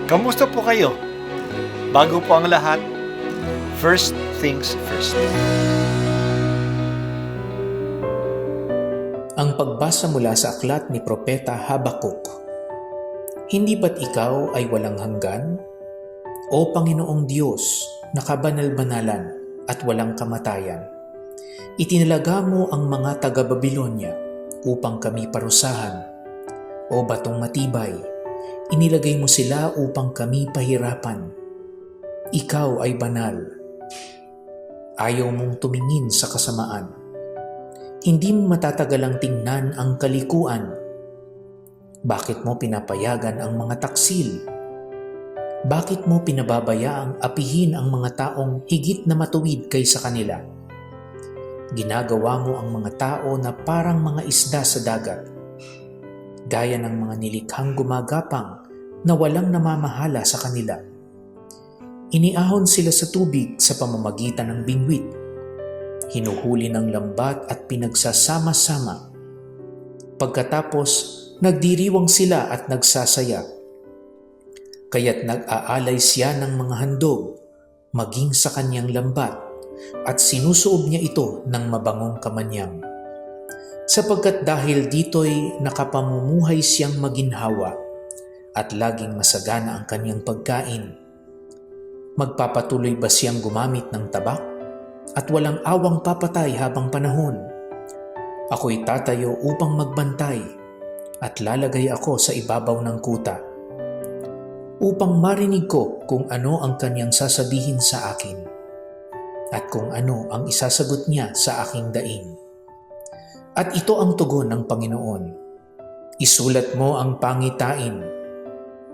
Kamusta po kayo? Bago po ang lahat, first things first. Ang pagbasa mula sa aklat ni Propeta Habakuk. Hindi ba't ikaw ay walang hanggan? O Panginoong Diyos na kabanal-banalan at walang kamatayan, itinalaga mo ang mga taga-Babilonya upang kami parusahan. O batong matibay, inilagay mo sila upang kami pahirapan. Ikaw ay banal. Ayaw mong tumingin sa kasamaan. Hindi mo matatagalang tingnan ang kalikuan. Bakit mo pinapayagan ang mga taksil? Bakit mo pinababayaang apihin ang mga taong higit na matuwid kaysa kanila? Ginagawa mo ang mga tao na parang mga isda sa dagat, gaya ng mga nilikhang gumagapang na walang namamahala sa kanila. Iniahon sila sa tubig sa pamamagitan ng bingwit. Hinuhuli ng lambat at pinagsasama-sama. Pagkatapos, nagdiriwang sila at nagsasaya. Kaya't nag-aalay siya ng mga handog, maging sa kanyang lambat, at sinusuob niya ito ng mabangong kamanyang. Sapagkat dahil dito'y nakapamumuhay siyang maginhawa, at laging masagana ang kanyang pagkain. Magpapatuloy ba siyang gumamit ng tabak? At walang awang papatay habang panahon? Ako'y tatayo upang magbantay, at lalagay ako sa ibabaw ng kuta, upang marinig ko kung ano ang kanyang sasabihin sa akin, at kung ano ang isasagot niya sa aking daing. At ito ang tugon ng Panginoon: isulat mo ang pangitain,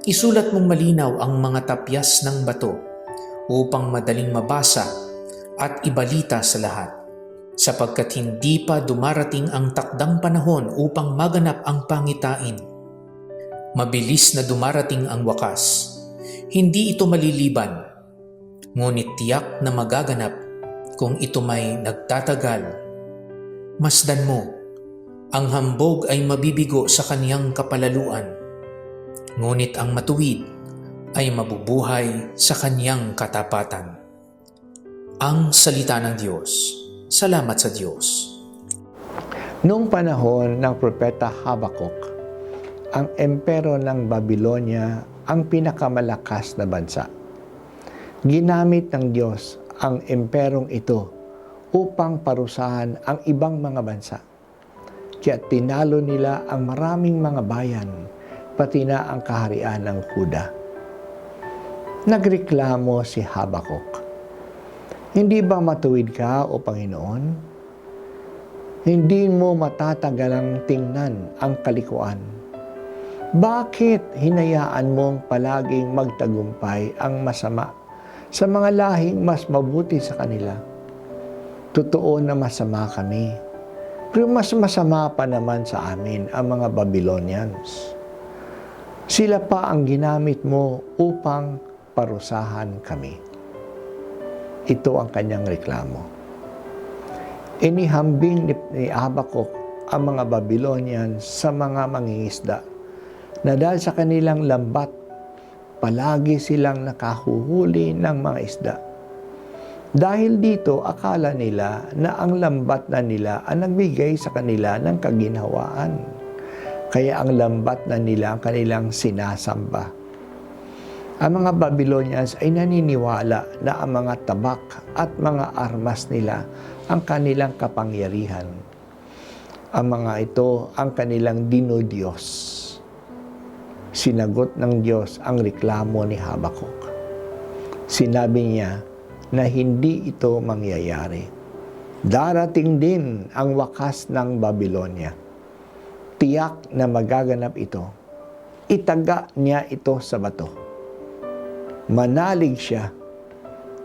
isulat mong malinaw ang mga tapyas ng bato, upang madaling mabasa at ibalita sa lahat, sapagkat hindi pa dumarating ang takdang panahon upang maganap ang pangitain. Mabilis na dumarating ang wakas. Hindi ito maliliban, ngunit tiyak na magaganap kung ito may nagtatagal. Masdan mo, ang hambog ay mabibigo sa kaniyang kapalaluan, ngunit ang matuwid ay mabubuhay sa kaniyang katapatan. Ang salita ng Diyos. Salamat sa Diyos. Noong panahon ng Propeta Habakuk, ang empero ng Babylonia ang pinakamalakas na bansa. Ginamit ng Diyos ang emperong ito upang parusahan ang ibang mga bansa. Kaya tinalo nila ang maraming mga bayan, pati na ang kaharian ng Huda. Nagreklamo si Habakuk, "Hindi ba matuwid ka, O Panginoon? Hindi mo matatagalang tingnan ang kalikuan. Bakit hinayaan mong palaging magtagumpay ang masama sa mga lahing mas mabuti sa kanila? Totoo na masama kami, pero mas masama pa naman sa amin ang mga Babylonians. Sila pa ang ginamit mo upang parusahan kami." Ito ang kanyang reklamo. Inihambing ni Habakuk ang mga Babylonians sa mga mangingisda, na dahil sa kanilang lambat, palagi silang nakahuhuli ng mga isda. Dahil dito, akala nila na ang lambat na nila ang nagbigay sa kanila ng kaginhawaan. Kaya ang lambat na nila ang kanilang sinasamba. Ang mga Babylonians ay naniniwala na ang mga tabak at mga armas nila ang kanilang kapangyarihan. Ang mga ito ang kanilang dinodiyos. Sinagot ng Diyos ang reklamo ni Habakuk. Sinabi niya na hindi ito mangyayari. Darating din ang wakas ng Babylonia. Tiyak na magaganap ito. Itaga niya ito sa bato. Manalig siya.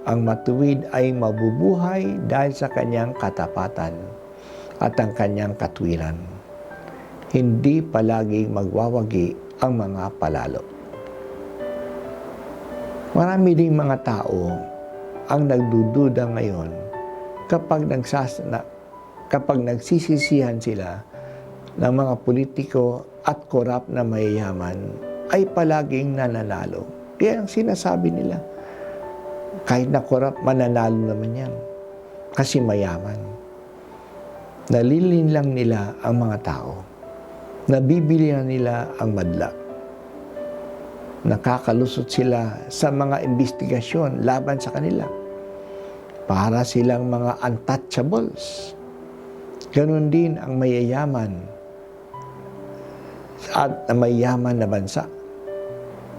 Ang matuwid ay mabubuhay dahil sa kanyang katapatan at ang kanyang katwiran. Hindi palaging magwawagi ang mga palalo. Marami ding mga tao ang nagdududa ngayon kapag nagsisisihan sila ng mga politiko at korap na mayayaman ay palaging nananalo. Yan ang sinasabi nila. Kahit na korap, mananalo naman yan. Kasi mayaman. Nalilin lang nila ang mga tao. Nabibili na nila ang madla. Nakakalusot sila sa mga investigasyon laban sa kanila. Para silang mga untouchables. Ganon din ang mayayaman at mayayaman na bansa.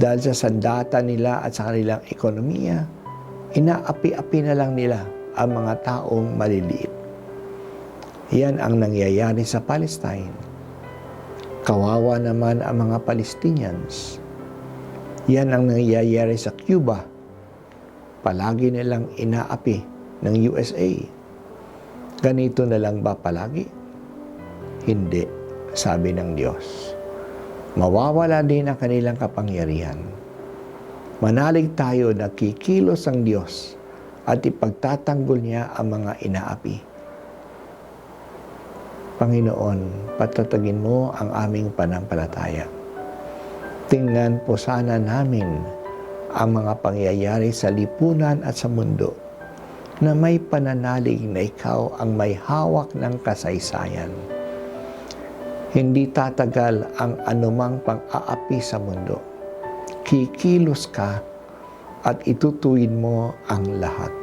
Dahil sa sandata nila at sa kanilang ekonomiya, inaapi-api na lang nila ang mga taong maliliit. Yan ang nangyayari sa Palestine. Kawawa naman ang mga Palestinians. Yan ang nangyayari sa Cuba. Palagi nilang inaapi ng USA. Ganito na lang ba palagi? Hindi, sabi ng Diyos. Mawawala din ang kanilang kapangyarihan. Manalig tayo na kikilos ang Diyos at ipagtatanggol niya ang mga inaapi. Panginoon, patatagin mo ang aming panampalataya. Tingnan po sana namin ang mga pangyayari sa lipunan at sa mundo na may pananalig na ikaw ang may hawak ng kasaysayan. Hindi tatagal ang anumang pang-aapi sa mundo. Kikilos ka at itutuwid mo ang lahat.